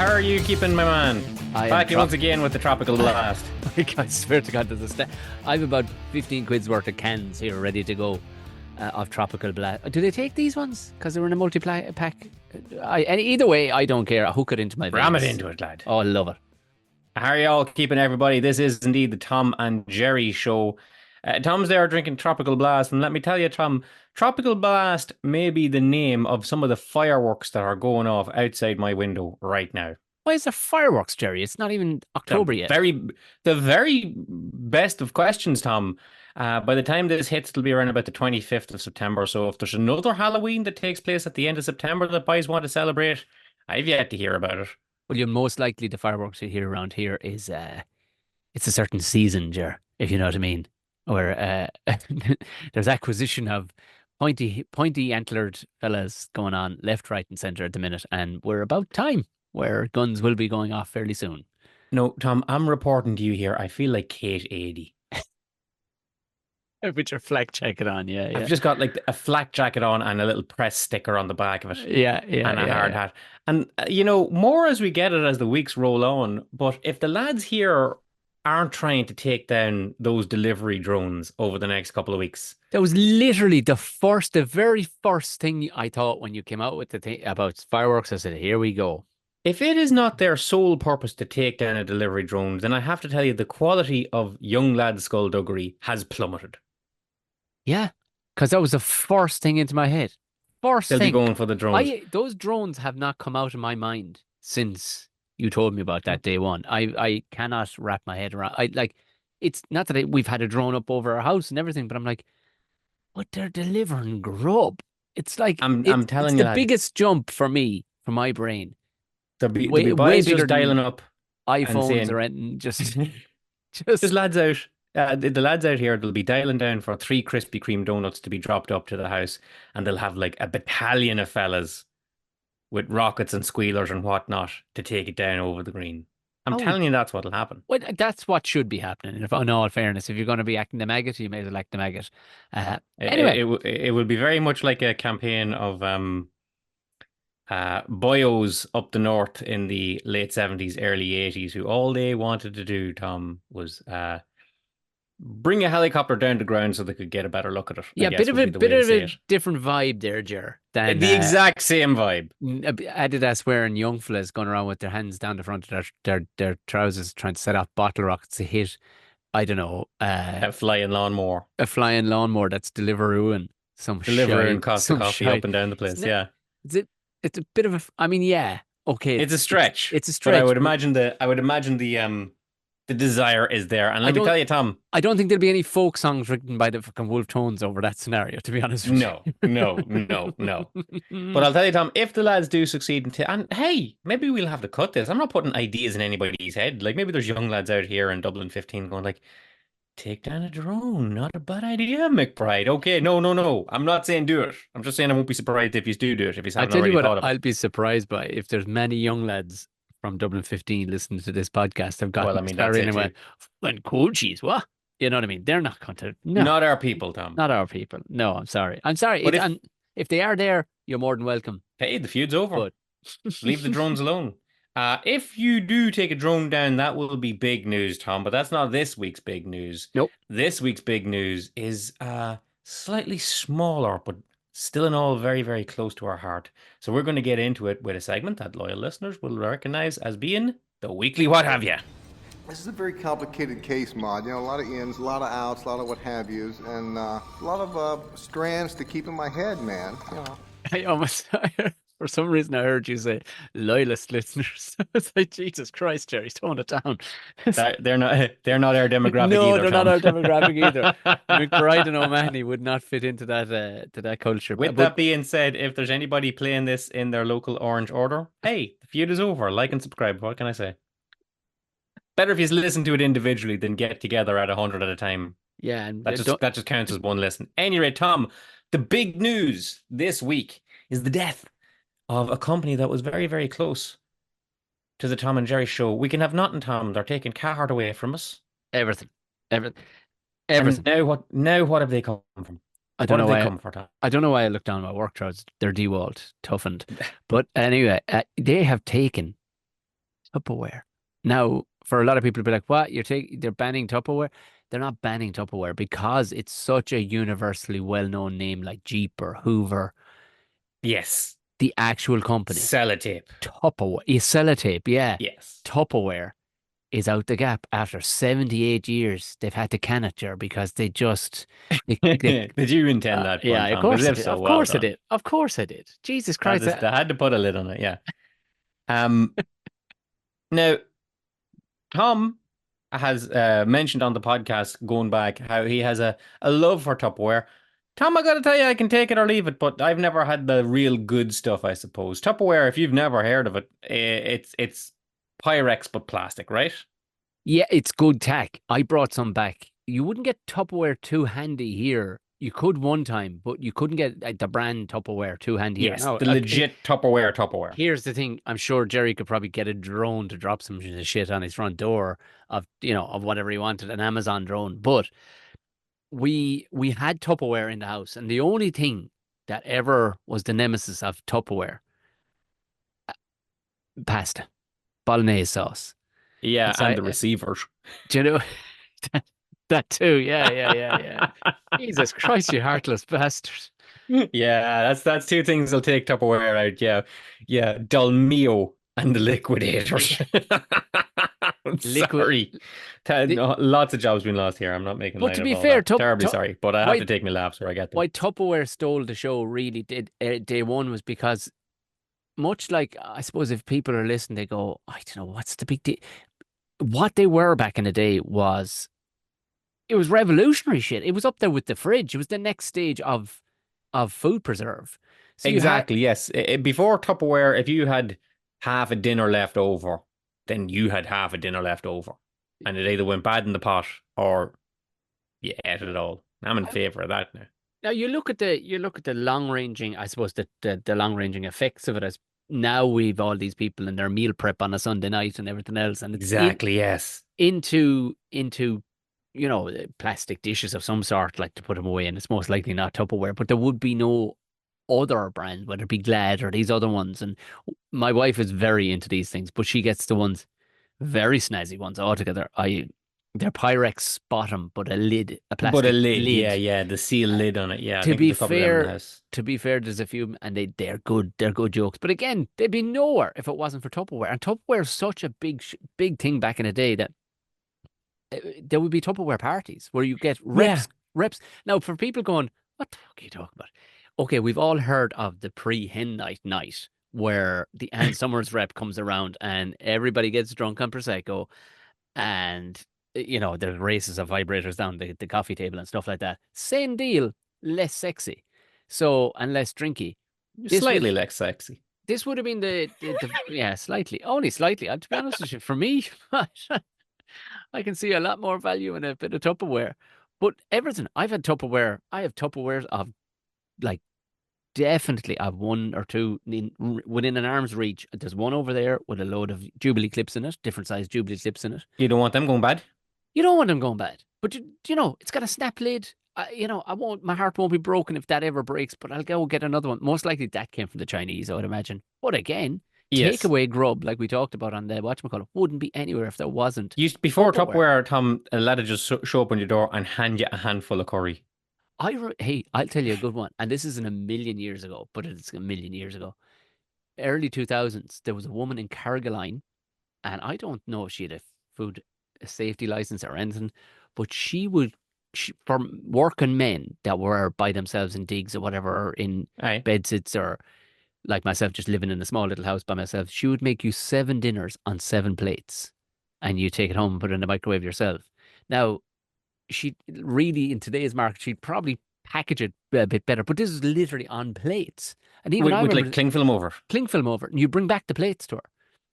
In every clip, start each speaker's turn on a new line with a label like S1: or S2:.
S1: how are you keeping, my man?
S2: I am
S1: Back here once again with the tropical blast.
S2: I swear to God, I've about 15 quid's worth of cans here ready to go of tropical blast. Do they take these ones? Because they were in a multi-pack. Either way, I don't care. I'll hook it into my veins.
S1: Ram it into it, lad.
S2: Oh, I love it.
S1: How are you all keeping, everybody? This is indeed the Tom and Gerry show. Tom's there drinking Tropical Blast, and let me tell you, Tom, Tropical Blast may be the name of some of the fireworks that are going off outside my window right now.
S2: Why is there fireworks, Gerry? It's not even October yet.
S1: The very best of questions, Tom. By the time this hits, it'll be around about the 25th of September. So if there's another Halloween that takes place at the end of September that boys want to celebrate, I've yet to hear about it.
S2: Well, you're most likely the fireworks you hear around here is it's a certain season, Ger, if you know what I mean, where there's acquisition of pointy antlered fellas going on left, right, and centre at the minute, and we're about time where guns will be going off fairly soon.
S1: No, Tom, I'm reporting to you here. I feel like Kate 80.
S2: With your flak jacket on, yeah.
S1: I've just got like a flak jacket on and a little press sticker on the back of it.
S2: Yeah.
S1: And a hard hat. And, more as we get it as the weeks roll on. But if the lads here aren't trying to take down those delivery drones over the next couple of weeks.
S2: That was literally the very first thing I thought when you came out with the thing about fireworks. I said, here we go.
S1: If it is not their sole purpose to take down a delivery drone, then I have to tell you the quality of young lads' skullduggery has plummeted.
S2: Yeah, because that was the first thing into my head.
S1: They'll be going for the drones.
S2: Those drones have not come out of my mind since you told me about that day one. I cannot wrap my head around. It's not that we've had a drone up over our house and everything, but I'm like, but they're delivering grub. It's like
S1: I'm telling you,
S2: the biggest jump for me, for my brain.
S1: There'll be boys just dialing up
S2: iPhones or anything,
S1: just lads out. The lads out here, they'll be dialing down for 3 Krispy Kreme donuts to be dropped up to the house, and they'll have like a battalion of fellas with rockets and squealers and whatnot to take it down over the green. I'm telling you, that's what'll happen.
S2: Well, that's what should be happening. In all fairness, if you're going to be acting the maggot, you may as well act the maggot. Anyway,
S1: it would be very much like a campaign of boyos up the north in the late 70s, early 80s, who all they wanted to do, Tom, was bring a helicopter down to ground so they could get a better look at it.
S2: Yeah, bit of a different vibe there, Ger. Than
S1: the exact same vibe.
S2: Adidas wearing young fellas going around with their hands down the front of their trousers, trying to set off bottle rockets to hit, I don't know,
S1: a flying lawnmower.
S2: A flying lawnmower that's delivering
S1: Costa Coffee up and down the place. Yeah,
S2: it's a bit of a. I mean, yeah, okay,
S1: it's a stretch.
S2: It's a stretch.
S1: But I would imagine the desire is there. And let me tell you, Tom,
S2: I don't think there'll be any folk songs written by the fucking Wolf Tones over that scenario, to be honest with
S1: you. No. But I'll tell you, Tom, if the lads do succeed and hey, maybe we'll have to cut this. I'm not putting ideas in anybody's head. Like maybe there's young lads out here in Dublin 15 going like, take down a drone, not a bad idea, McBride. Okay, no. I'm not saying do it. I'm just saying I won't be surprised if you do it, if you haven't already thought of it.
S2: I'll be surprised by if there's many young lads from Dublin 15 listening to this podcast. I've got when cool cheese, what? You know what I mean? They're not going to. No.
S1: Not our people, Tom.
S2: Not our people. No, I'm sorry. But if they are there, you're more than welcome.
S1: Hey, the feud's over. But leave the drones alone. If you do take a drone down, that will be big news, Tom. But that's not this week's big news.
S2: Nope.
S1: This week's big news is slightly smaller, but still in all very, very close to our heart. So we're going to get into it with a segment that loyal listeners will recognize as being the weekly what have you.
S3: This is a very complicated case, Mod. A lot of ins, a lot of outs, a lot of what have yous, and a lot of strands to keep in my head, man.
S2: I almost, for some reason, I heard you say loyalist listeners. It's like, Jesus Christ, Gerry, tone it down.
S1: They're not our demographic
S2: no,
S1: either.
S2: No, they're not our demographic either. McBride and O'Mahony would not fit into that culture.
S1: With that being said, if there's anybody playing this in their local Orange Order, hey, the feud is over. Like and subscribe. What can I say? Better if you listen to it individually than get together at 100 at a time.
S2: Yeah, and
S1: that just counts as one listen. Anyway, Tom, the big news this week is the death of a company that was very, very close to the Tom and Gerry show. We can have nothing, Tom. They're taking Carhartt away from us.
S2: Everything.
S1: And now what have they come from?
S2: I don't know why I looked down my work trousers. They're DeWalt, toughened. But anyway, they have taken Tupperware. Now, for a lot of people to be like, what? They're banning Tupperware? They're not banning Tupperware because it's such a universally well-known name like Jeep or Hoover,
S1: Yes.
S2: the actual company.
S1: Sellotape.
S2: Tupperware. Yeah, sellotape, yeah.
S1: Yes.
S2: Tupperware is out the gap after 78 years. They've had to can it, Ger, because
S1: Did you intend that
S2: yeah,
S1: pun,
S2: of
S1: Tom? Because
S2: course I
S1: if
S2: did.
S1: so,
S2: Of
S1: well
S2: course I
S1: done.
S2: did. Of course I did. Jesus Christ.
S1: They had to put a lid on it, yeah. Um, Now, Tom has mentioned on the podcast going back how he has a love for Tupperware. Tom, I gotta tell you, I can take it or leave it, but I've never had the real good stuff, I suppose. Tupperware, if you've never heard of it, it's Pyrex but plastic, right?
S2: Yeah, it's good tech. I brought some back. You wouldn't get Tupperware too handy here. You could one time, but you couldn't get the brand Tupperware too handy here.
S1: Yes,
S2: No,
S1: the legit Tupperware.
S2: here's the thing. I'm sure Gerry could probably get a drone to drop some shit on his front door of whatever he wanted, an Amazon drone. But we had Tupperware in the house, and the only thing that ever was the nemesis of Tupperware, pasta, bolognese sauce.
S1: Yeah,
S2: And so,
S1: and the receiver.
S2: do you know that, that too? Yeah. Jesus Christ, you heartless bastard.
S1: Yeah, that's two things I'll take Tupperware out. Yeah. Yeah, Dolmio and the liquidators.
S2: Liquid.
S1: Sorry.
S2: Li-
S1: No, lots of jobs being lost here. I'm not making
S2: but
S1: light
S2: to
S1: of
S2: be
S1: all
S2: fair,
S1: that. Terribly sorry, but I have
S2: why
S1: to take my laughs where I get them.
S2: why Tupperware stole the show really did day one was because much like I suppose if people are listening, they go, I don't know what's the big deal. What they were back in the day was it was revolutionary shit. It was up there with the fridge. It was the next stage of food preserve. So you had
S1: Exactly, yes. Before Tupperware, if you had half a dinner left over, then you had half a dinner left over. And it either went bad in the pot or you ate it all. I'm in favor of that now.
S2: now you look at the long ranging, I suppose the long ranging effects of it as now we've all these people in their meal prep on a Sunday night and everything else, and it's
S1: Exactly, yes.
S2: into plastic dishes of some sort, like to put them away, and it's most likely not Tupperware, but there would be no other brand, whether it be Glad or these other ones. And my wife is very into these things, but she gets the ones, very snazzy ones altogether. They're Pyrex bottom, but a
S1: But a
S2: plastic
S1: lid, yeah,
S2: lid.
S1: yeah, the seal lid on it. Yeah, I
S2: To
S1: think
S2: be
S1: there's a couple of them in the
S2: fair,
S1: house.
S2: there's a few, and they're good. They're good jokes. But again, they'd be nowhere if it wasn't for Tupperware. And Tupperware is such a big thing back in the day that there would be Tupperware parties where you get
S1: Yeah.
S2: reps. Now, for people going, what the fuck are you talking about? Okay, we've all heard of the pre-hen night where the Ann Summers rep comes around and everybody gets drunk on Prosecco and, there's races of vibrators down the coffee table and stuff like that. Same deal, less sexy. So, and less drinky. This would
S1: Slightly less sexy.
S2: this would have been yeah, slightly, only slightly. To be honest with you, for me, I can see a lot more value in a bit of Tupperware. But everything, I've had Tupperware. I have Tupperwares of like definitely I've one or two within an arm's reach. There's one over there with a load of Jubilee clips in it, different size Jubilee clips in it.
S1: You don't want them going bad?
S2: You don't want them going bad, but it's got a snap lid. My heart won't be broken if that ever breaks, but I'll go get another one. Most likely that came from the Chinese, I would imagine. But again,
S1: Yes.
S2: takeaway grub, like we talked about on the whatchamacallit, wouldn't be anywhere if there wasn't.
S1: Before
S2: Tupperware.
S1: Tupperware, Tom, a lad would just show up on your door and hand you a handful of curry.
S2: Hey, I'll tell you a good one. And this isn't a million years ago, but it's a million years ago. Early 2000s, there was a woman in Carrigaline, and I don't know if she had a food safety license or anything, but for working men that were by themselves in digs or whatever, or in
S1: Aye.
S2: bedsits, or like myself, just living in a small little house by myself, she would make you 7 dinners on 7 plates, and you take it home and put it in the microwave yourself. Now, she really, in today's market, she'd probably package it a bit better, but this is literally on plates. And even I
S1: With
S2: remember
S1: like cling film over.
S2: cling film over, and you bring back the plates to her.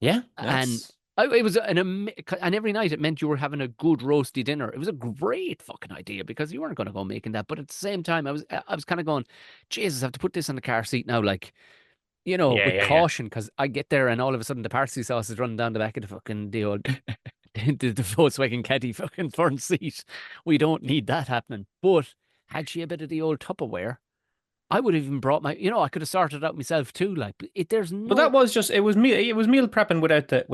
S1: Yeah.
S2: And it was and every night it meant you were having a good roasty dinner. It was a great fucking idea because you weren't going to go making that. But at the same time, I was kind of going, Jesus, I have to put this on the car seat now, like, with caution, because I get there and all of a sudden the parsley sauce is running down the back of the old the Volkswagen Caddy fucking front seat. We don't need that happening. But had she a bit of the old Tupperware, I would have even brought my, I could have sorted it out myself too. Like, there's
S1: But that
S2: no.
S1: was just it was meal prepping without the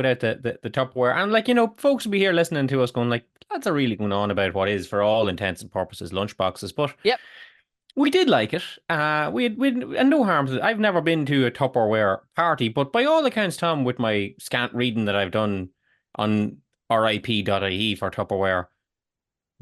S1: Tupperware. And like, folks will be here listening to us going like, lads are really going on about what is for all intents and purposes lunchboxes. But
S2: Yep.
S1: we did like it. We had and no harm to it. I've never been to a Tupperware party, but by all accounts, Tom, with my scant reading that I've done on RIP.ie for Tupperware,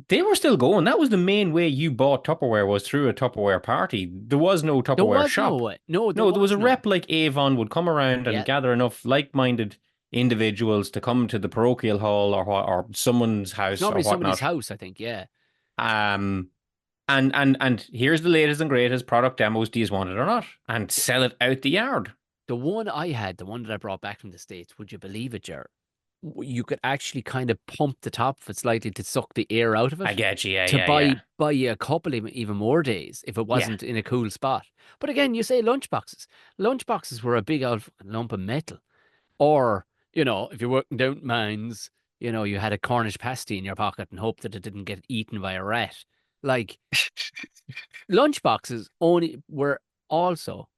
S1: they were still going. That was the main way you bought Tupperware, was through a Tupperware party. There was no
S2: There
S1: Tupperware
S2: was no
S1: shop.
S2: way. No, there
S1: No, there was
S2: was
S1: a
S2: no.
S1: rep like Avon would come around and
S2: Yeah.
S1: gather enough like-minded individuals to come to the parochial hall or someone's house or
S2: Normally somebody's
S1: whatnot.
S2: house, I think. Yeah.
S1: Um, and here's the latest and greatest product demos. Do you want it or not? And sell it out the yard.
S2: The one I had, the one that I brought back from the States, would you believe it, Ger? You could actually kind of pump the top of it slightly to suck the air out of it.
S1: I get you, yeah,
S2: to
S1: yeah,
S2: buy
S1: yeah.
S2: buy you a couple even more days if it wasn't in a cool spot. But again, you say lunchboxes. Lunchboxes were a big old lump of metal. Or, if you're working down mines, you had a Cornish pasty in your pocket and hoped that it didn't get eaten by a rat. Like, lunchboxes only were also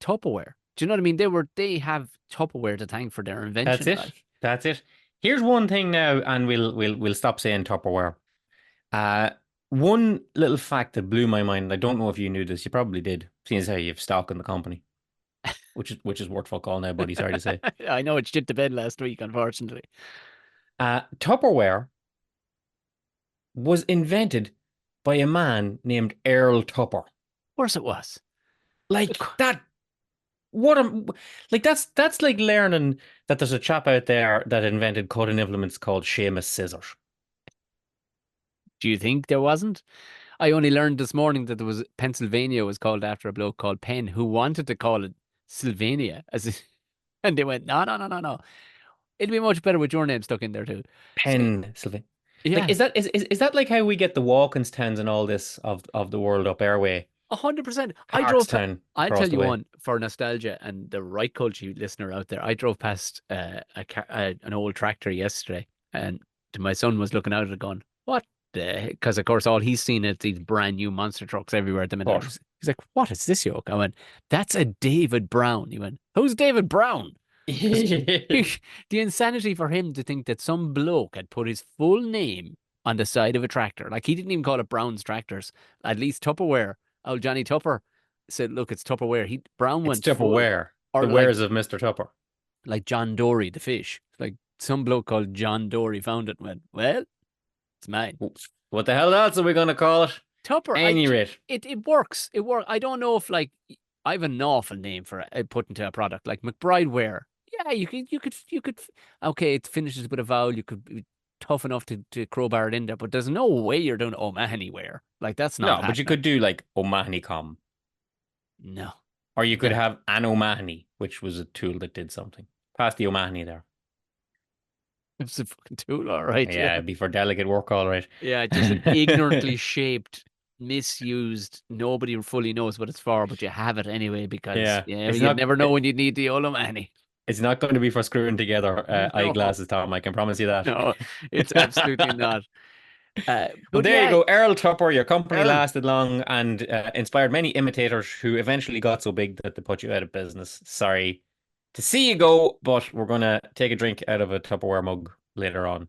S2: Tupperware. Do you know what I mean? They have Tupperware to thank for their invention.
S1: That's it. That's it. Here's one thing now, and we'll stop saying Tupperware. One little fact that blew my mind. I don't know if you knew this. You probably did, seeing as how you have stock in the company, which is worth fuck all now, buddy. Sorry to say.
S2: I know it shit the bed last week, unfortunately.
S1: Tupperware was invented by a man named Earl Tupper.
S2: Of course it was.
S1: Like that. That's like learning that there's a chap out there that invented cutting implements called Seamus Scissors.
S2: Do you think there wasn't? I only learned this morning that there was Pennsylvania was called after a bloke called Penn who wanted to call it Sylvania, and they went, no. It'd be much better with your name stuck in there too.
S1: Pennsylvania.
S2: Yeah,
S1: Like, is that like how we get the Walkins towns and all this of the world up our way?
S2: 100%.
S1: Hartstown
S2: I'll
S1: across
S2: tell
S1: the
S2: you
S1: way.
S2: one for nostalgia and the right culture listener out there. I drove past an old tractor yesterday, and my son was looking out at it going, "What the?" Because of course all he's seen is these brand new monster trucks everywhere at the minute.
S1: What?
S2: He's like, "What is this yoke?" I went, "That's a David Brown." He went, "Who's David Brown?" 'Cause the insanity for him to think that some bloke had put his full name on the side of a tractor, like he didn't even call it Brown's Tractors. At least Tupperware. Old Johnny Tupper said, "Look, it's Tupperware." Brown
S1: It's
S2: went full,
S1: Tupperware.
S2: or
S1: The
S2: like,
S1: wares of Mr. Tupper.
S2: like John Dory, the fish. Like some bloke called John Dory found it and went, "Well, it's mine."
S1: What the hell else are we going to call it?
S2: Tupper.
S1: Any rate.
S2: It works. It works. I don't know if I have an awful name for it put into a product like McBride Ware. Yeah, you could. Okay, it finishes with a vowel. You could be tough enough to crowbar it in there, but there's no way you're doing O'Mahony Ware. Like that's not.
S1: No, but you could do like O'Mahony Com.
S2: No.
S1: Or you could have an O'Mahony, which was a tool that did something. Pass the O'Mahony there.
S2: It's a fucking tool, all right.
S1: Yeah, it'd be for delicate work, all right.
S2: Yeah, just an ignorantly shaped, misused. Nobody fully knows what it's for, but you have it anyway because you never know when you need the O'Mahony.
S1: It's not going to be for screwing together eyeglasses, Tom. I can promise you that.
S2: No, it's absolutely not.
S1: But there you go, Earl Tupper. Your company lasted long and inspired many imitators who eventually got so big that they put you out of business. Sorry to see you go, but we're going to take a drink out of a Tupperware mug later on.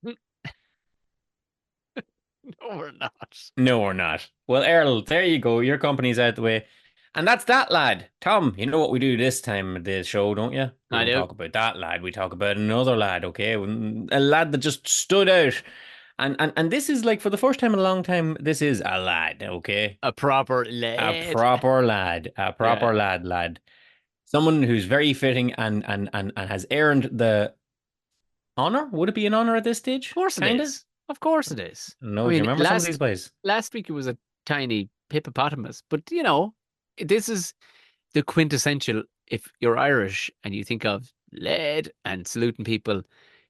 S2: No, we're not.
S1: No, we're not. Well, Earl, there you go. Your company's out the way. And that's that, lad. Tom, you know what we do this time of the show, don't you? We don't talk about that lad. We talk about another lad, okay? A lad that just stood out. And this is like, for the first time in a long time, this is a lad, okay?
S2: A proper lad.
S1: A proper lad. A proper lad. Someone who's very fitting and has earned the honor. Would it be an honor at this stage?
S2: Of course it is. Of course it is.
S1: No, do you remember some of these guys?
S2: Last week it was a tiny hippopotamus, but this is the quintessential. If you're Irish and you think of lead and saluting people,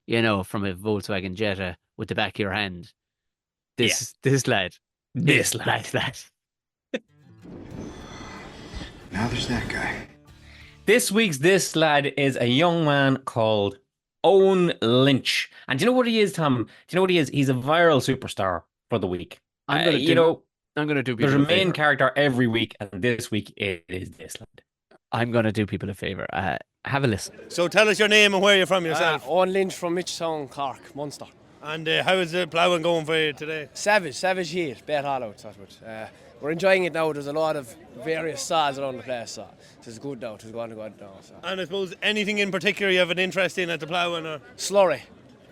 S2: from a Volkswagen Jetta with the back of your hand, this lad.
S4: Now there's that guy.
S1: This week's this lad is a young man called Owen Lynch. And do you know what he is, Tom? Do you know what he is? He's a viral superstar for the week.
S2: I'm going to do
S1: There's
S2: people
S1: a
S2: a
S1: main
S2: favor.
S1: character every week, and this week it is this lad.
S2: I'm going to do people a favor. Have a listen.
S4: So tell us your name and where you're from yourself.
S5: Owen Lynch from Mitchtown, Cork, Munster.
S4: And how is the ploughing going for you today?
S5: Savage heat, bet all out. We're enjoying it now. There's a lot of various saws around the place, so it's good now. It's going good now. So.
S4: And I suppose anything in particular you have an interest in at the ploughing? Or?
S5: Slurry.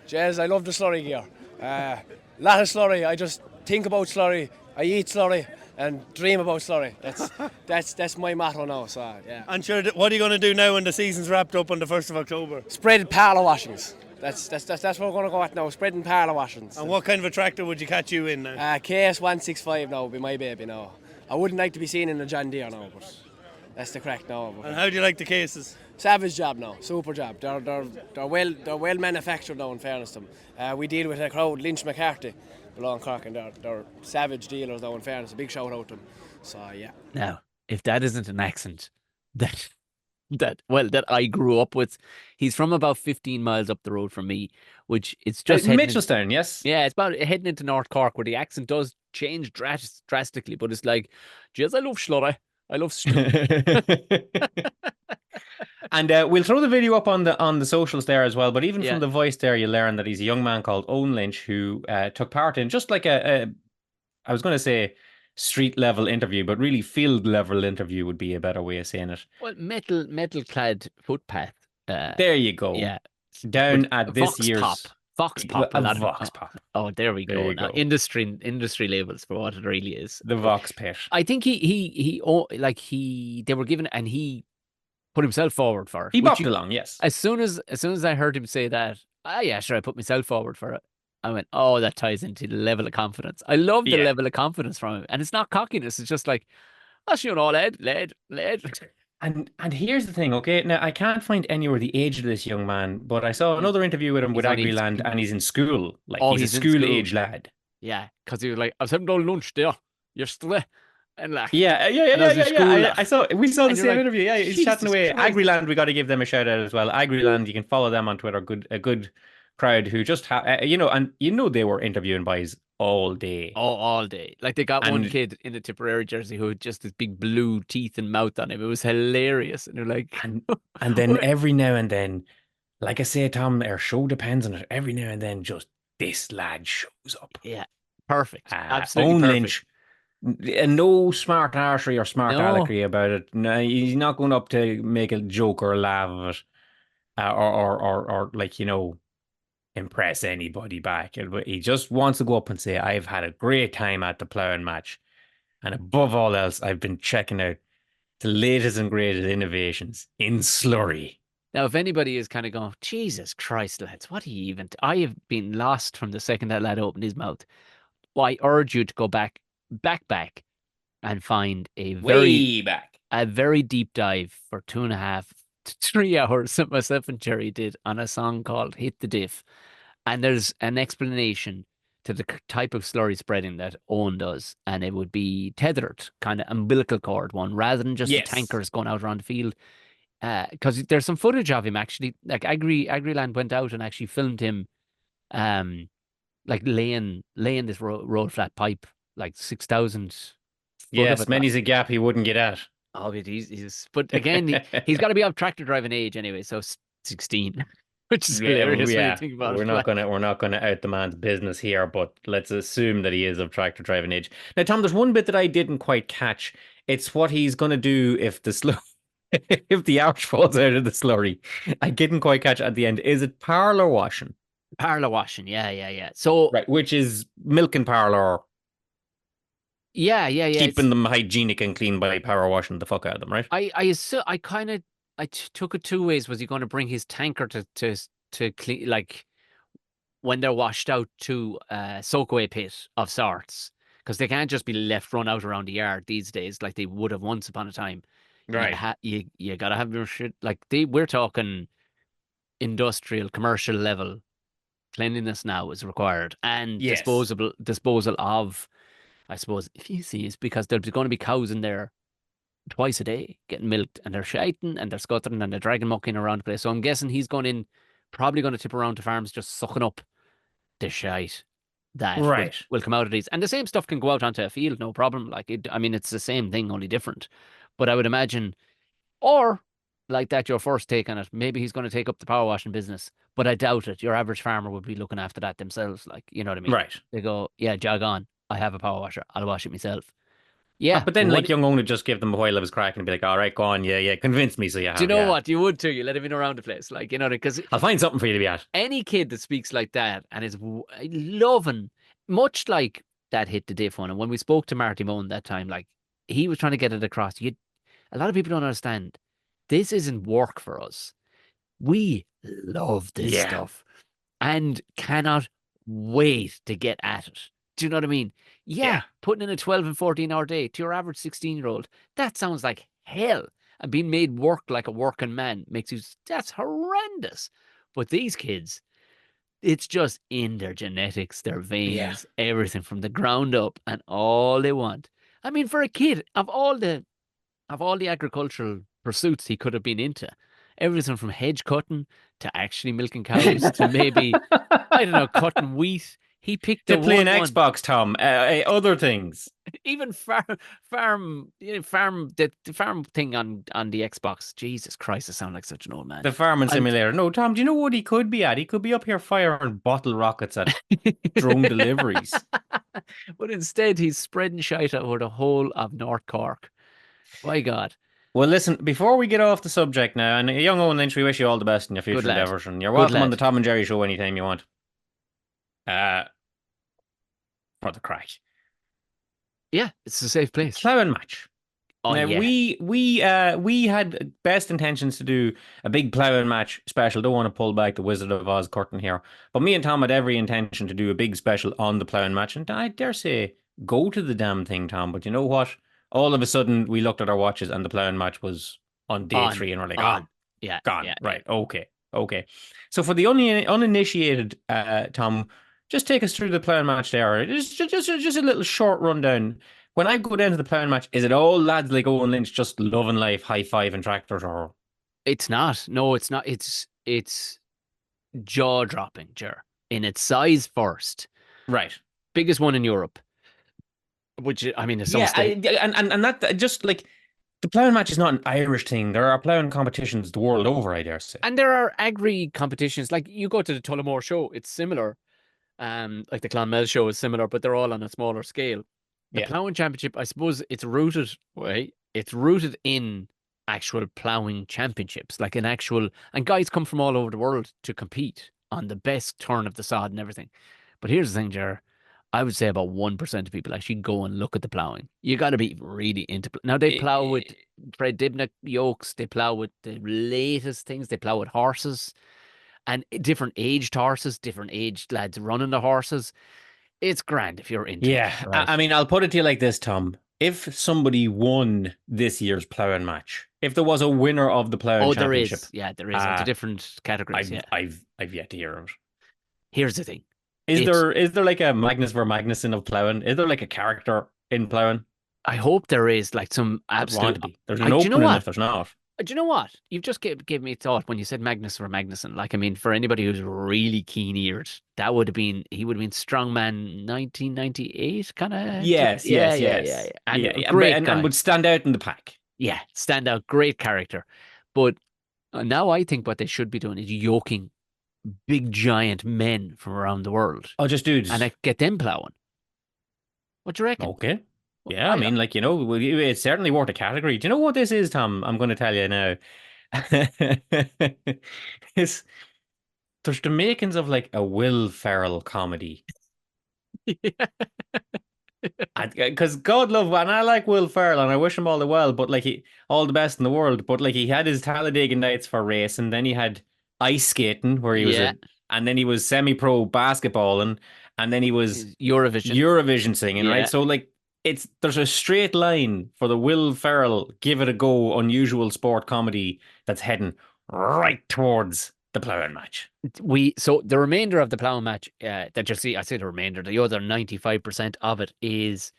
S5: Jez, I love the slurry gear. Lot of slurry. I just think about slurry. I eat slurry and dream about slurry. That's my motto now. So yeah.
S4: And sure, what are you going to do now when the season's wrapped up on the 1st of October?
S5: Spread parlour washings. That's what we're going to go at now. Spreading parlour washings.
S4: And what kind of a tractor would you catch you in now?
S5: KS 165 now would be my baby now. I wouldn't like to be seen in a John Deere now, but that's the crack now.
S4: And how do you like the cases?
S5: Savage job now, super job. They're well manufactured now. In fairness to them, we deal with a crowd, Lynch McCarthy, below in Cork, and they're savage dealers now. In fairness, a big shout out to them. So yeah.
S2: Now, if that isn't an accent that I grew up with, he's from about 15 miles up the road from me, which it's just
S1: Mitchelstown, yes.
S2: Yeah, it's about heading into North Cork, where the accent does change drastically, but it's like, geez, I love slurry. I love stew.
S1: And we'll throw the video up on the socials there as well. But even from the voice there, you learn that he's a young man called Owen Lynch who took part in just like I was going to say street level interview, but really field level interview would be a better way of saying it.
S2: Well, metal clad footpath.
S1: There you go.
S2: Yeah,
S1: down at this
S2: Vox year's
S1: Pop.
S2: Vox Pop.
S1: Vox Pop.
S2: Oh, there we
S1: There
S2: go.
S1: you
S2: Now,
S1: go.
S2: industry labels for what it really is.
S1: The Vox Pit.
S2: I think they were given, and he put himself forward for it.
S1: He bopped along, yes.
S2: As soon as I heard him say that, yeah, sure, I put myself forward for it. I went, oh, that ties into the level of confidence. I love the level of confidence from him, and it's not cockiness. It's just like, that's lad.
S1: And here's the thing, okay? Now, I can't find anywhere the age of this young man, but I saw another interview with him with Agriland, and he's in school. Like, he's a school-age lad.
S2: Yeah, because he was like, I was having lunch there. You're still there. And like,
S1: yeah. We saw the same interview. Yeah, he's chatting away.
S2: Christ.
S1: Agriland, we got to give them a shout out as well. Agriland, you can follow them on Twitter. A good crowd who just they were interviewing boys all day.
S2: Oh, all day. Like, they got one kid in a Tipperary jersey who had just this big blue teeth and mouth on him. It was hilarious. And they're like,
S1: and then every now and then, like I say, Tom, our show depends on it. Every now and then, just this lad shows up.
S2: Yeah, perfect. Absolutely
S1: Owen
S2: perfect.
S1: Lynch. And no smart arsery or smart alecky about it. No, he's not going up to make a joke or a laugh of it, or like, impress anybody back. He just wants to go up and say, I've had a great time at the ploughing match, and above all else, I've been checking out the latest and greatest innovations in slurry.
S2: Now, if anybody is kind of going, Jesus Christ, lads, what are you even? I have been lost from the second that lad opened his mouth. Well, I urge you to go back, and find a very deep dive for 2.5 to 3 hours that myself and Gerry did on a song called Hit the Diff. And there's an explanation to the type of slurry spreading that Owen does. And it would be tethered, kind of umbilical cord one, rather than just the tankers going out around the field. Because there's some footage of him actually, like Agriland went out and actually filmed him like laying this roll flat pipe, like 6,000.
S1: Yes, many's a gap he wouldn't get at.
S2: Oh, but again, he's got to be of tractor driving age anyway, so 16, which is hilarious when you think about it.
S1: We're not gonna out the man's business here, but let's assume that he is of tractor driving age. Now, Tom, there's one bit that I didn't quite catch. It's what he's gonna do if if the arch falls out of the slurry. I didn't quite catch at the end. Is it parlour washing?
S2: Parlour washing, yeah. So
S1: which is milk and parlour.
S2: Yeah.
S1: Keeping them hygienic and clean by power washing the fuck out of them, right?
S2: I took it two ways. Was he going to bring his tanker to clean, like when they're washed out, to soak away pit of sorts? Because they can't just be left run out around the yard these days like they would have once upon a time.
S1: Right.
S2: You gotta have your shit. Like we're talking industrial, commercial level cleanliness now is required, and disposal of, I suppose, feces, because there's going to be cows in there twice a day getting milked, and they're shiting and they're scuttering and they're dragging muck in around the place. So I'm guessing he's probably going to tip around to farms just sucking up the shite. that
S1: Right.
S2: will come out of these. And the same stuff can go out onto a field, no problem. Like I mean, it's the same thing, only different. But I would imagine, or like that, your first take on it, maybe he's going to take up the power washing business. But I doubt it. Your average farmer would be looking after that themselves. Like, you know what I mean?
S1: Right.
S2: They go, yeah, jog on. I have a power washer. I'll wash it myself. Yeah.
S1: But then, like, young owner just give them a while of his crack and be like, all right, go on. Yeah, yeah. Convince me so you
S2: do you
S1: have,
S2: know
S1: yeah.
S2: what? You would too. You let him in around the place. Like, you know, because
S1: I'll find something for you to be at.
S2: any kid that speaks like that and is loving, much like that hit the diff one. And when we spoke to Marty Moan that time, like, he was trying to get it across. A lot of people don't understand. This isn't work for us. We love this
S1: Yeah.
S2: stuff and cannot wait to get at it. Do you know what I mean? Yeah, putting in a 12 and 14-hour day to your average 16-year-old, that sounds like hell. And being made work like a working man makes you, that's horrendous. But these kids, it's just in their genetics, their veins, everything from the ground up, and all they want. I mean, for a kid, of all the agricultural pursuits he could have been into, everything from hedge cutting to actually milking cows to maybe, I don't know, cutting wheat. He picked
S1: To
S2: the
S1: play an
S2: one.
S1: Xbox, Tom. Other things.
S2: Even farm, the farm thing on the Xbox. Jesus Christ, I sound like such an old man.
S1: The farming simulator. No, Tom, do you know what he could be at? He could be up here firing bottle rockets at drone deliveries.
S2: But instead, he's spreading shite over the whole of North Cork. By God.
S1: Well, listen, before we get off the subject now, and young Owen Lynch, we wish you all the best in your future
S2: lad.
S1: endeavours, and you're
S2: Good
S1: welcome on
S2: lad.
S1: the Tom and Gerry show anytime you want. For the crack.
S2: Yeah, it's a safe place.
S1: Ploughing match.
S2: Oh,
S1: now,
S2: yeah.
S1: we had best intentions to do a big ploughing match special. Don't want to pull back the Wizard of Oz curtain here, but me and Tom had every intention to do a big special on the ploughing match, and I dare say go to the damn thing, Tom. But you know what? All of a sudden, we looked at our watches, and the ploughing match was on day 3, and we're like,
S2: on. Yeah,
S1: gone.
S2: yeah,
S1: Right. Yeah. Okay. So for the uninitiated, Tom, just take us through the ploughing match there. Just a little short rundown. When I go down to the ploughing match, is it all lads like Owen Lynch just loving life, high-fiving tractors, or?
S2: It's not. No, it's not. It's jaw-dropping, Ger. In its size first.
S1: Right.
S2: Biggest one in Europe. Which, I mean, some state.
S1: And that just like the ploughing match is not an Irish thing. There are ploughing competitions the world over, I dare say.
S2: And there are agri competitions. Like, you go to the Tullamore show, it's similar. Like the Clonmel show is similar, but they're all on a smaller scale. The ploughing championship, I suppose it's rooted in actual ploughing championships, like an actual, and guys come from all over the world to compete on the best turn of the sod and everything. But here's the thing, Ger. I would say about 1% of people actually go and look at the ploughing. You got to be really into. Now they plough with Fred Dibnah yokes. They plough with the latest things. They plough with horses, and different aged horses, different aged lads running the horses. It's grand if you're into it. Right?
S1: I mean, I'll put it to you like this, Tom. If somebody won this year's ploughing match, if there was a winner of the ploughing championship,
S2: there is. Yeah, there is. Into different categories.
S1: I've yet to hear of it.
S2: Here's the thing.
S1: Is there like a Magnus ver Magnuson of ploughing? Is there like a character in ploughing?
S2: I hope there is like some absolute.
S1: There's an opening if there's not.
S2: Do you know what? You've just gave me a thought when you said Magnus ver Magnuson. Like, I mean, for anybody who's really keen-eared, he would have been strongman 1998, kind of.
S1: Yes.
S2: And
S1: great and would stand out in the pack.
S2: Yeah, stand out, great character. But now I think what they should be doing is yoking big giant men from around the world.
S1: Oh, just dudes.
S2: And I get them ploughing. What do you reckon?
S1: Okay. Yeah, I mean, like, you know, it's certainly worth a category. Do you know what this is, Tom? I'm going to tell you now. There's the makings of like a Will Ferrell comedy. Because God love, and I like Will Ferrell, and I wish him all the well, but like all the best in the world. But like he had his Talladega Nights for racing, then he had ice skating where he was, and then he was semi-pro basketballing, and then he was Eurovision singing, right? So like. There's a straight line for the Will Ferrell give it a go unusual sport comedy that's heading right towards the ploughing match.
S2: So the remainder of the ploughing match that you'll see, I say the remainder, the other 95% of it is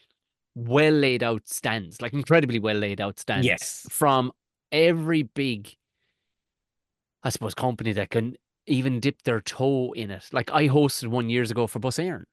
S2: well laid out stands, like incredibly well laid out stands.
S1: Yes.
S2: From every big, I suppose, company that can even dip their toe in it. Like I hosted one years ago for Bus Éireann.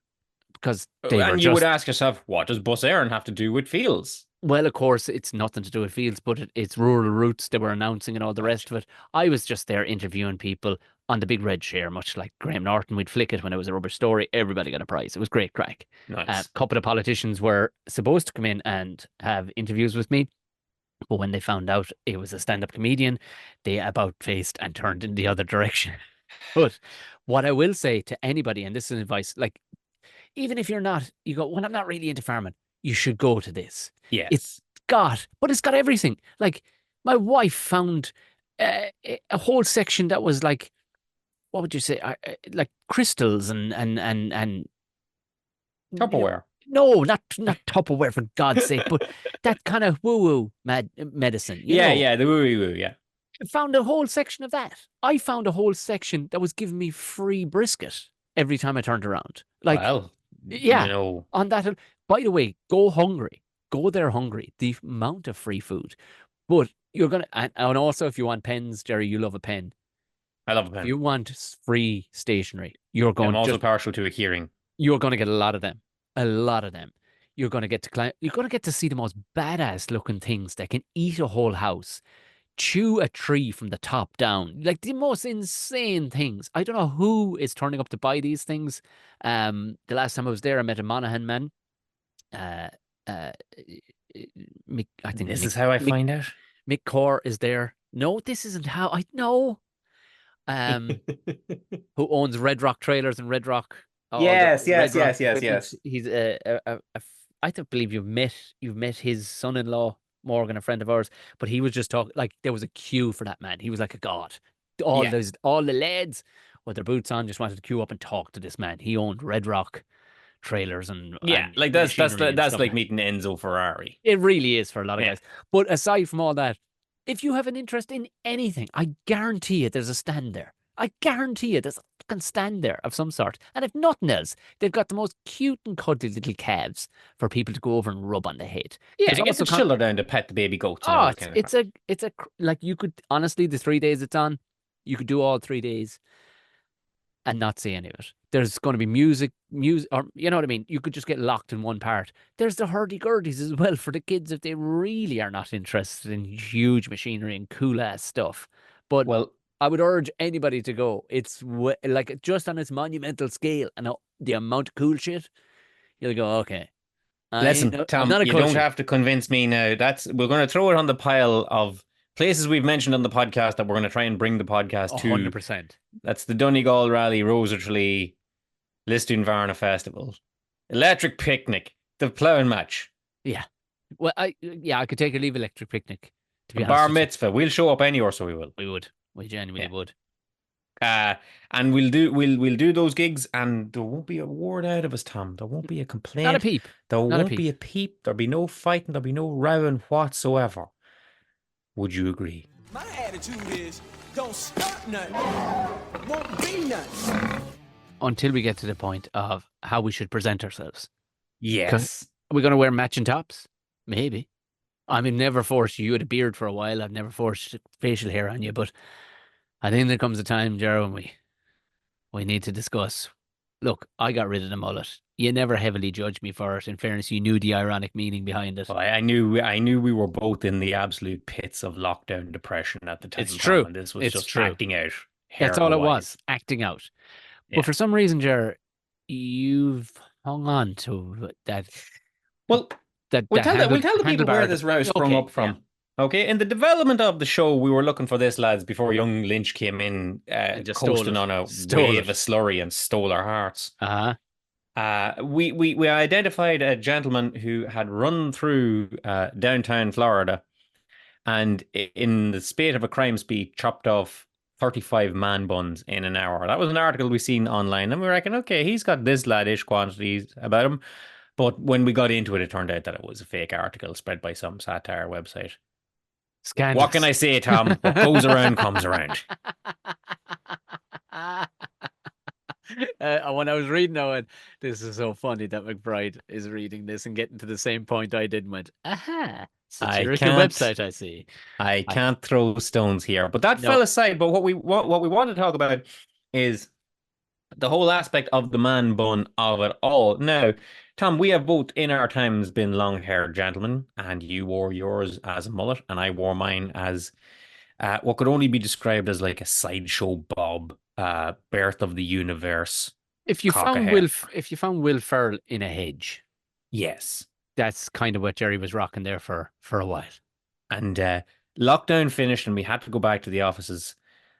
S2: because they were
S1: And you would
S2: just
S1: ask yourself, what does bus Éireann have to do with fields?
S2: well, of course, it's nothing to do with fields, but it's rural routes they were announcing and all the rest of it. I was just there interviewing people on the big red chair, much like Graham Norton. We'd flick it when it was a rubber story. Everybody got a prize. It was great crack. A
S1: Nice.
S2: couple of politicians were supposed to come in and have interviews with me, but when they found out it was a stand-up comedian, they about faced and turned in the other direction. But what I will say to anybody, and this is advice, like even if you're not, you go, well, I'm not really into farming. You should go to this.
S1: Yes.
S2: It's got everything. Like my wife found a whole section that was like, what would you say, like crystals and
S1: Tupperware.
S2: no, not Tupperware for God's sake, but that kind of woo medicine. You know?
S1: Yeah, the woo, yeah.
S2: I found a whole section of that. I found a whole section that was giving me free brisket every time I turned around. Like,
S1: well,
S2: yeah,
S1: you know,
S2: on that. By the way, go hungry. Go there hungry. The amount of free food. But you're going to, and also if you want pens, Gerry, you love a pen.
S1: I love a
S2: If
S1: pen.
S2: you want free stationery, you're going
S1: I'm also partial to a hearing.
S2: you're going to get a lot of them. A lot of them. You're going to get to you're going to get to see the most badass looking things that can eat a whole house, chew a tree from the top down, like the most insane things. I don't know who is turning up to buy these things. The last time I was there, I met a Monaghan man. Uh, I think
S1: This is how I find out.
S2: Mick Core is there. No, this isn't how I know. Who owns Red Rock Trailers and Red Rock?
S1: Yes.
S2: He's I don't believe you've met his son-in-law Morgan, a friend of ours. But he was just talking like there was a queue for that man. He was like a god. All the lads with their boots on just wanted to queue up and talk to this man. He owned Red Rock Trailers and
S1: like that's
S2: machinery and stuff
S1: like meeting Enzo Ferrari.
S2: It really is for a lot of guys. But aside from all that, if you have an interest in anything, I guarantee you there's a stand there. I guarantee you there's a fucking stand there of some sort. And if nothing else, they've got the most cute and cuddly little calves for people to go over and rub on the head.
S1: Yeah,
S2: There's
S1: get
S2: also
S1: the chiller down to pet the baby goats. And
S2: Oh,
S1: all that kind of crap.
S2: it's a like you could honestly the 3 days it's on, you could do all 3 days and not see any of it. There's going to be music, or you know what I mean? You could just get locked in one part. There's the hurdy-gurdies as well for the kids if they really are not interested in huge machinery and cool-ass stuff. But
S1: well,
S2: I would urge anybody to go. It's like just on its monumental scale and the amount of cool shit, you'll go, okay.
S1: Listen, Tom, you don't have to convince me now. We're going to throw it on the pile of places we've mentioned on the podcast that we're going to try and bring the podcast to.
S2: 100%.
S1: That's the Donegal Rally, Rosertree, Lisdoonvarna Festival, Electric Picnic, the Ploughing Match.
S2: Yeah. Well, I could take a leave Electric Picnic. To be honest
S1: Bar Mitzvah. We'll show up anywhere, so we will.
S2: We would. We genuinely would.
S1: And we'll do those gigs, and there won't be a word out of us, Tom. There won't be a complaint.
S2: Not a peep.
S1: There won't be a peep. There'll be no fighting. There'll be no rowing whatsoever. Would you agree?
S6: My attitude is, don't start nothing. Won't be nothing.
S2: Until we get to the point of how we should present ourselves.
S1: Yes.
S2: Are we going to wear matching tops? Maybe. I mean, never forced you. You had a beard for a while. I've never forced facial hair on you, but I think there comes a time, Gerry, when we need to discuss. Look, I got rid of the mullet. You never heavily judged me for it. In fairness, you knew the ironic meaning behind it.
S1: Well, I knew we were both in the absolute pits of lockdown depression at the time.
S2: It's true.
S1: And this was just acting out.
S2: That's all it was, acting out.
S1: Yeah.
S2: But for some reason, Gerry, you've hung on to that.
S1: Well, we'll tell the people where this row sprung up from. Yeah. Okay, in the development of the show, we were looking for this, lads, before young Lynch came in, just coasting on a wave of slurry and stole our hearts. We identified a gentleman who had run through downtown Florida, and in the spate of a crime spree, chopped off 35 man buns in an hour. That was an article we seen online, and we reckon, okay, he's got this laddish quantities about him. But when we got into it, it turned out that it was a fake article spread by some satire website.
S2: Scandalous.
S1: What can I say, Tom? What goes around comes around.
S2: When I was reading it, this is so funny that McBride is reading this and getting to the same point I did and went, aha, satirical website, I see.
S1: I can't throw stones here. But that fell aside. But what we want to talk about is the whole aspect of the man bun of it all. Now, Tom, we have both in our times been long-haired gentlemen, and you wore yours as a mullet, and I wore mine as what could only be described as like a sideshow bob, birth of the universe, cock a hair.
S2: If you found Will Ferrell in a hedge,
S1: Yes.
S2: that's kind of what Gerry was rocking there for a while.
S1: And lockdown finished, and we had to go back to the offices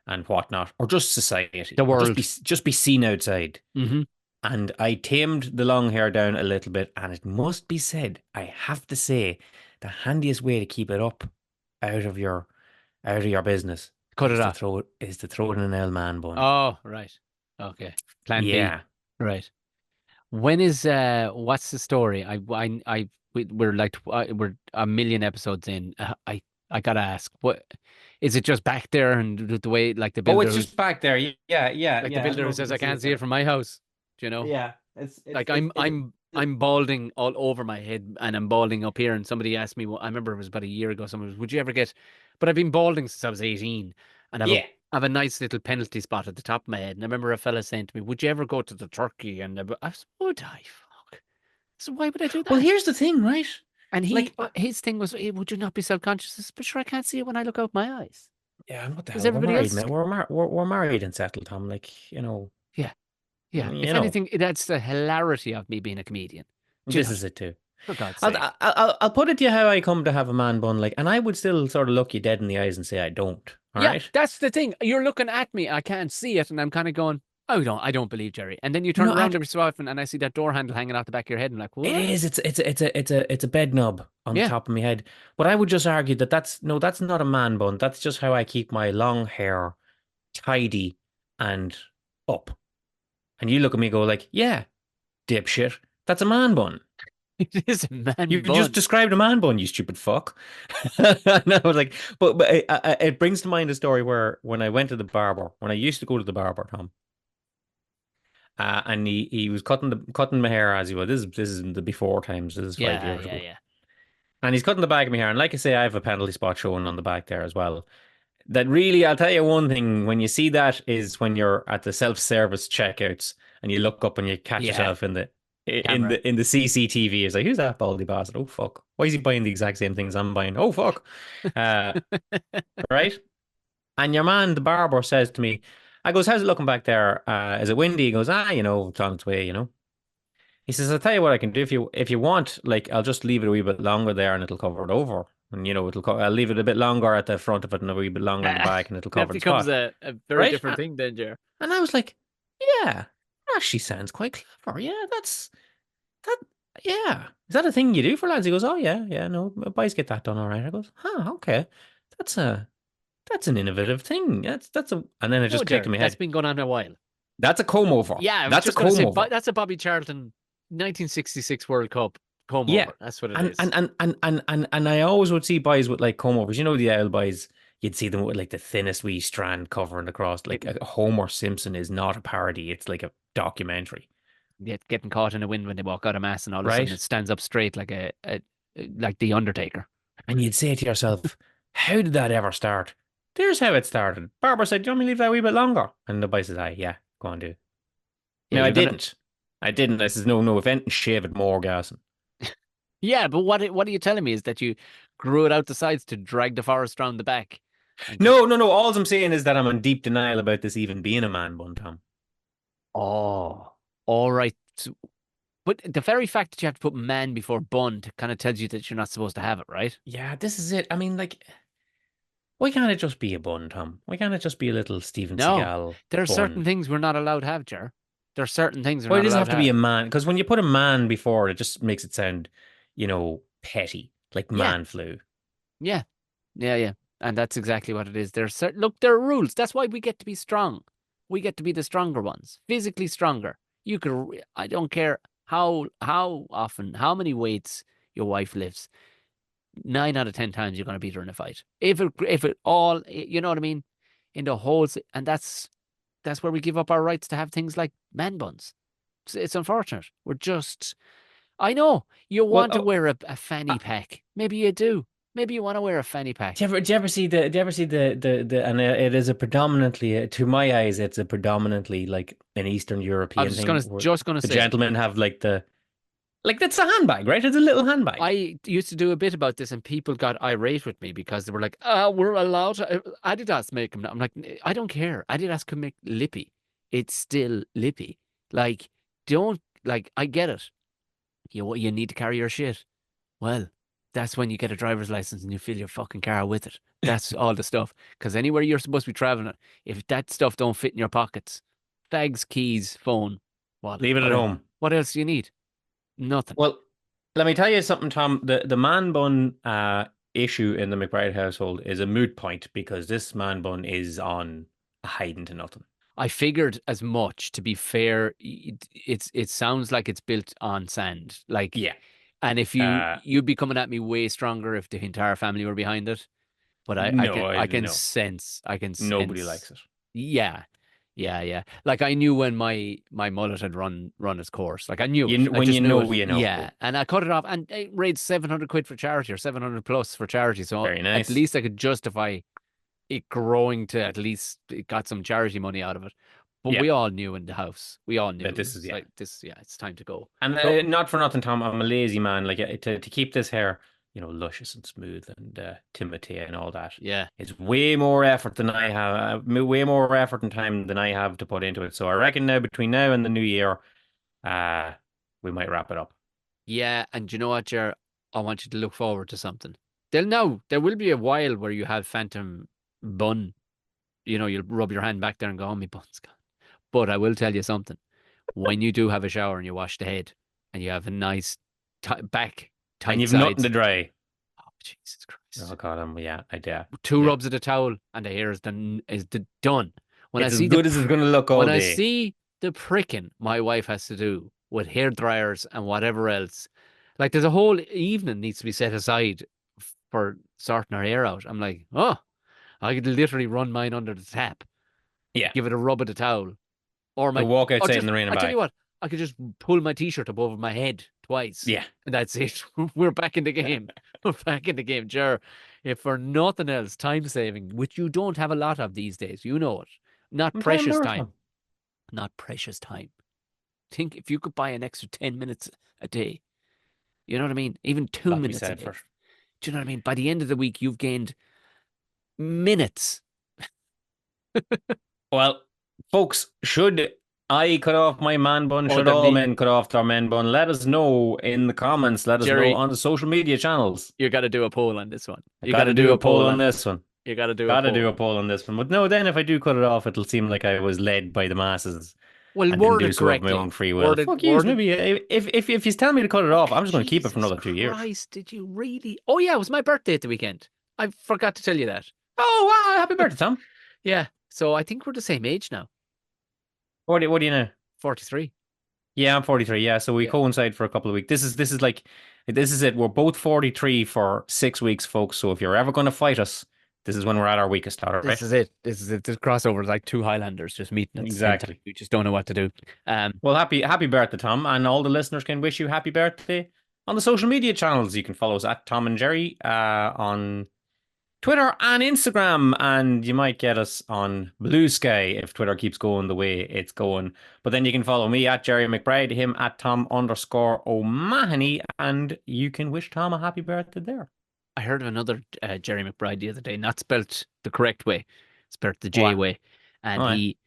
S1: and whatnot, or just society,
S2: The
S1: or
S2: world.
S1: just be seen outside.
S2: Mm-hmm.
S1: And I tamed the long hair down a little bit, and it must be said, I have to say, the handiest way to keep it up out of your business
S2: Cut
S1: is
S2: it
S1: to
S2: off.
S1: throw it in an L man bun.
S2: Oh, right. Okay. Plan
S1: Yeah.
S2: B. Right. When is what's the story? We're like we're a million episodes in. I gotta ask, what is it just back there and the way like the
S1: Oh,
S2: builder
S1: it's just back there. Yeah.
S2: the builder who says I can't see it from my house. Do you know?
S1: Yeah,
S2: Like I'm balding all over my head and I'm balding up here. And somebody asked me, I remember it was about a year ago. Someone was, would you ever get? But I've been balding since I was 18, and
S1: yeah.
S2: I have a nice little penalty spot at the top of my head. And I remember a fella saying to me, "Would you ever go to the Turkey?" And I was, would I? Fuck. So why would I do that?
S1: Well, here's the thing, right?
S2: And his thing was, would you not be self-conscious? I said, but sure, I can't see it when I look out my eyes.
S1: Yeah, and what the
S2: Because
S1: hell? We're
S2: everybody
S1: married
S2: else
S1: now. We're married and settled, Tom. Like, you know.
S2: Yeah. Yeah.
S1: You
S2: If
S1: know.
S2: anything, that's the hilarity of me being a comedian.
S1: This is it too.
S2: For God's
S1: I'll,
S2: sake.
S1: I'll put it to you how I come to have a man bun, like, and I would still sort of look you dead in the eyes and say I don't. All
S2: Yeah,
S1: right.
S2: that's the thing. You're looking at me, I can't see it, and I'm kind of going, I don't believe Gerry. And then you turn
S1: No,
S2: around every so often, and I see that door handle hanging out the back of your head, and I'm like, what?
S1: It is. It's a bed knob on the
S2: Yeah.
S1: top of my head. But I would just argue that that's not a man bun. That's just how I keep my long hair tidy and up. And you look at me and go like, yeah, dipshit, that's a man bun.
S2: It is a man
S1: You
S2: bun.
S1: just described a man bun, you stupid fuck. And I was like, but it brings to mind a story where when I went to the barber, when I used to go to the barber, Tom, and he was cutting my hair as he was. This is in the before times. This is 5 years ago.
S2: Yeah.
S1: And he's cutting the back of my hair, and like I say, I have a penalty spot showing on the back there as well. That really, I'll tell you one thing, when you see that is when you're at the self-service checkouts and you look up and you catch yourself in the CCTV. It's like, who's that baldy bastard? Oh fuck. Why is he buying the exact same things I'm buying? Oh fuck. Right? And your man, the barber, says to me, I goes, how's it looking back there? Is it windy? He goes, it's on its way, He says, I'll tell you what I can do if you want, like, I'll just leave it a wee bit longer there and it'll cover it over. And I'll leave it a bit longer at the front of it and a wee bit longer in the back and it'll cover the spot.
S2: That becomes a very different thing then, Ger.
S1: And I was like, yeah, that actually sounds quite clever. Yeah, yeah. Is that a thing you do for lads? He goes, oh yeah, no, boys get that done all right. I goes, okay. That's an innovative thing. And then it just clicked in my head.
S2: That's been going on a while.
S1: That's a comb over.
S2: Yeah,
S1: that's a comb over.
S2: That's a Bobby Charlton 1966 World Cup comb
S1: yeah.
S2: over. That's what it is.
S1: And I always would see boys with like comb overs. The owl boys, you'd see them with like the thinnest wee strand covering across. Like Homer Simpson is not a parody. It's like a documentary.
S2: Yeah, getting caught in the wind when they walk out of mass, and all of a sudden it stands up straight like like the Undertaker.
S1: And you'd say to yourself, how did that ever start? There's how it started. Barbara said, do you want me to leave that a wee bit longer? And the boy says, yeah, go on, do it.
S2: Yeah,
S1: no, I didn't. I says, no, if anything, shave it more, gassing.
S2: Yeah, but what are you telling me is that you grew it out the sides to drag the forest around the back?
S1: No. All I'm saying is that I'm in deep denial about this even being a man bun, Tom.
S2: Oh, all right. But the very fact that you have to put man before bun kind of tells you that you're not supposed to have it, right?
S1: Yeah, this is it. I mean, like, why can't it just be a bun, Tom? Why can't it just be a little Steven Seagal?
S2: There are certain things we're not allowed to have, Ger. There are certain things
S1: it doesn't have to be a man, because when you put a man before it just makes it sound, petty, like man flu.
S2: Yeah. And that's exactly what it is. there are rules. That's why we get to be strong. We get to be the stronger ones, physically stronger. I don't care how often, how many weights your wife lifts. 9 out of 10 times you're going to beat her in a fight. If it all, you know what I mean, in the whole, and that's where we give up our rights to have things like man buns. It's unfortunate. We're just, I know you want to wear a fanny pack. Maybe you do. maybe you want to wear a fanny pack.
S1: Do you ever see the and it is a predominantly to my eyes it's a predominantly like an Eastern
S2: I
S1: European
S2: was
S1: thing where
S2: just gonna
S1: the
S2: say,
S1: gentlemen have like that's a handbag, right? It's a little handbag.
S2: I used to do a bit about this, and people got irate with me because they were like, we're allowed to, Adidas make them." I'm like, I don't care. Adidas can make lippy. It's still lippy. Like, don't like. I get it. You need to carry your shit. Well, that's when you get a driver's license and you fill your fucking car with it. That's all the stuff. Because anywhere you're supposed to be traveling, if that stuff don't fit in your pockets, bags, keys, phone, wallet,
S1: Leave it at home.
S2: what else do you need? Nothing.
S1: Well, let me tell you something, Tom. The man bun issue in the McBride household is a moot point because this man bun is on a hiding to nothing.
S2: I figured as much. To be fair, it sounds like it's built on sand. Like,
S1: Yeah.
S2: and if you'd be coming at me way stronger if the entire family were behind it. But I can
S1: no.
S2: sense.
S1: Nobody likes it.
S2: Yeah. Yeah. Like I knew when my mullet had run its course. Like I knew it. I
S1: When
S2: just
S1: you
S2: knew
S1: know,
S2: it.
S1: you know.
S2: Yeah. And I cut it off and it raised 700 quid for charity or 700 plus for charity. So
S1: Very nice.
S2: at least I could justify it growing to at least it got some charity money out of it. But
S1: Yeah.
S2: we all knew in the house. We all knew
S1: That this
S2: it was
S1: is- yeah.
S2: like this. Yeah, it's time to go.
S1: And
S2: So-
S1: not for nothing, Tom. I'm a lazy man. Like to keep this hair, luscious and smooth and Timothy and all that.
S2: Yeah.
S1: It's way more effort than I have. Way more effort and time than I have to put into it. So I reckon now between now and the new year, we might wrap it up.
S2: Yeah, and you know what, Jer? I want you to look forward to something. There will be a while where you have phantom bun. You'll rub your hand back there and go, "Oh, my bun's gone." But I will tell you something. When you do have a shower and you wash the head and you have a nice back tight
S1: And you've
S2: sides,
S1: nothing to dry.
S2: oh Jesus Christ!
S1: Oh God, I dare.
S2: Two
S1: Yeah.
S2: rubs of the towel and the hair is done. When
S1: It's
S2: I
S1: as
S2: see
S1: good as it's going to look all
S2: when
S1: day.
S2: I see the pricking my wife has to do with hair dryers and whatever else, like there's a whole evening needs to be set aside for sorting her hair out. I'm like, oh, I could literally run mine under the tap.
S1: Yeah.
S2: Give it a rub of the towel. Or
S1: To walk outside
S2: just,
S1: in the rain and
S2: I tell
S1: back.
S2: you what, I could just pull my t-shirt up over my head twice.
S1: Yeah.
S2: And that's it. We're back in the game. We're back in the game. Ger, if for nothing else, time saving, which you don't have a lot of these days, you know it. Not
S1: I'm
S2: precious
S1: telling you,
S2: time. Not precious time. Think if you could buy an extra 10 minutes a day, you know what I mean? Even 2
S1: Lot to be
S2: minutes a
S1: said
S2: day.
S1: for it.
S2: Do you know what I mean? By the end of the week, you've gained minutes.
S1: Well, folks, should I cut off my man bun? Should
S2: then
S1: all
S2: me.
S1: men cut off their men bun? Let us know in the comments. Let us
S2: Gerry,
S1: know on the social media channels.
S2: You got to do a poll on this one.
S1: You got to do a poll on this one.
S2: You got to do
S1: Got to
S2: a poll.
S1: do a poll on this one. But no, then if I do cut it off, it'll seem like I was led by the masses.
S2: Well,
S1: And didn't
S2: word
S1: do
S2: it
S1: so of
S2: correctly.
S1: my own free will.
S2: Word it-
S1: Fuck you.
S2: word it-
S1: Maybe if you tell me to cut it off, I'm just going to keep it for
S2: Jesus
S1: another 2 years.
S2: Christ, did you really? Oh yeah, it was my birthday at the weekend. I forgot to tell you that.
S1: Oh wow! Happy birthday, Tom.
S2: Yeah. So I think we're the same age now.
S1: What do you know?
S2: 43.
S1: Yeah, I'm 43. Yeah, so we
S2: Yeah.
S1: coincide for a couple of weeks. This is it. We're both 43 for 6 weeks, folks. So if you're ever going to fight us, this is when we're at our weakest. All right.
S2: This is it. This crossover is like two Highlanders just meeting at the same
S1: Exactly.
S2: time. We just don't know what to do.
S1: Well, happy birthday, Tom, and all the listeners can wish you happy birthday on the social media channels. You can follow us at Tom and Gerry on Twitter and Instagram, and you might get us on Blue Sky if Twitter keeps going the way it's going. But then you can follow me at Gerry McBride, him at Tom_O'Mahony, and you can wish Tom a happy birthday there.
S2: I heard of another Gerry McBride the other day, not spelt the correct way, spelt the J
S1: What?
S2: way, and
S1: All right.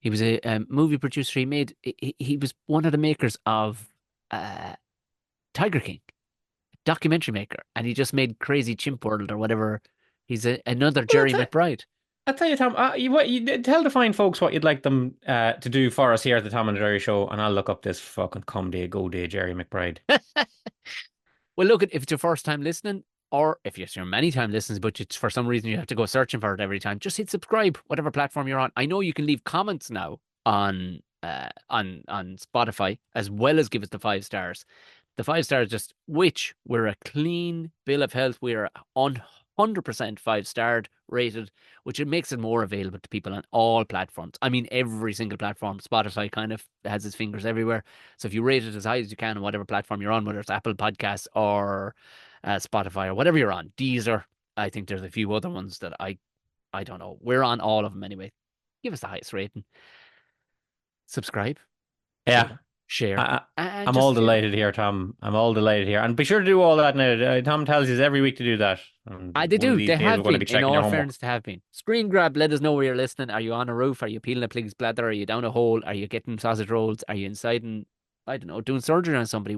S2: he was a movie producer. He was one of the makers of Tiger King, documentary maker, and he just made Crazy Chimp World or whatever. He's another Gerry McBride.
S1: I'll tell you, Tom, you tell the fine folks what you'd like them to do for us here at the Tom and Jerry Show, and I'll look up this fucking come day, go day Gerry McBride.
S2: Well, look, if it's your first time listening, or if it's your many time listens, but it's for some reason you have to go searching for it every time, just hit subscribe, whatever platform you're on. I know you can leave comments now on Spotify, as well as give us the 5 stars. The 5 stars which we're a clean bill of health. We're 100% 5-star rated, which it makes it more available to people on all platforms. I mean, every single platform. Spotify kind of has its fingers everywhere. So if you rate it as high as you can on whatever platform you're on, whether it's Apple Podcasts or Spotify or whatever you're on. Deezer. I think there's a few other ones that I don't know. We're on all of them anyway. Give us the highest rating. Subscribe.
S1: Yeah.
S2: Share.
S1: I'm
S2: just,
S1: all delighted here, Tom. I'm all delighted here. And be sure to do all that now. Tom tells you every week to do that. And
S2: they
S1: one
S2: do.
S1: of these
S2: They
S1: days
S2: have
S1: we're going to
S2: been.
S1: be checking
S2: In
S1: your
S2: all
S1: homework.
S2: fairness, they have been. Screen grab. Let us know where you're listening. Are you on a roof? Are you peeling a pig's bladder? Are you down a hole? Are you getting sausage rolls? Are you inside and, I don't know, doing surgery on somebody?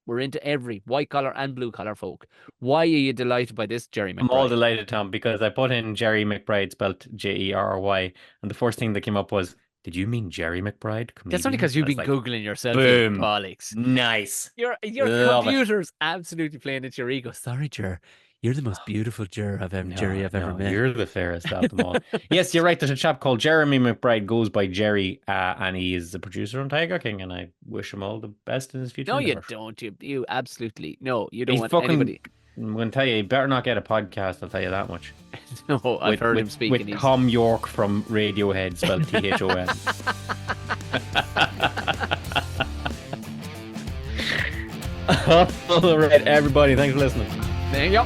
S2: We're into every white collar and blue collar folk. Why are you delighted by this, Gerry McBride?
S1: I'm all delighted, Tom, because I put in Gerry McBride, spelled Jerry, and the first thing that came up was, did you mean Jerry McBride? Comedian?
S2: That's only because you've
S1: I was
S2: been
S1: like,
S2: Googling yourself,
S1: boom.
S2: you bollocks.
S1: Nice.
S2: Your
S1: Love it.
S2: computer's absolutely playing at your ego. Sorry, Ger. You're the most beautiful Gerry I've ever met.
S1: You're the fairest of them all. Yes, you're right. There's a chap called Jeremy McBride, goes by Gerry, and he is the producer on Tiger King, and I wish him all the best in his future.
S2: No, you
S1: endeavors.
S2: don't. You absolutely no. You don't
S1: He's
S2: want
S1: fucking.
S2: anybody.
S1: I'm going to tell you, he better not get a podcast. I'll tell you that much.
S2: No, I've heard him speaking.
S1: With Tom York from Radiohead, spelled THON. All right, everybody. Thanks for listening.
S2: There you go.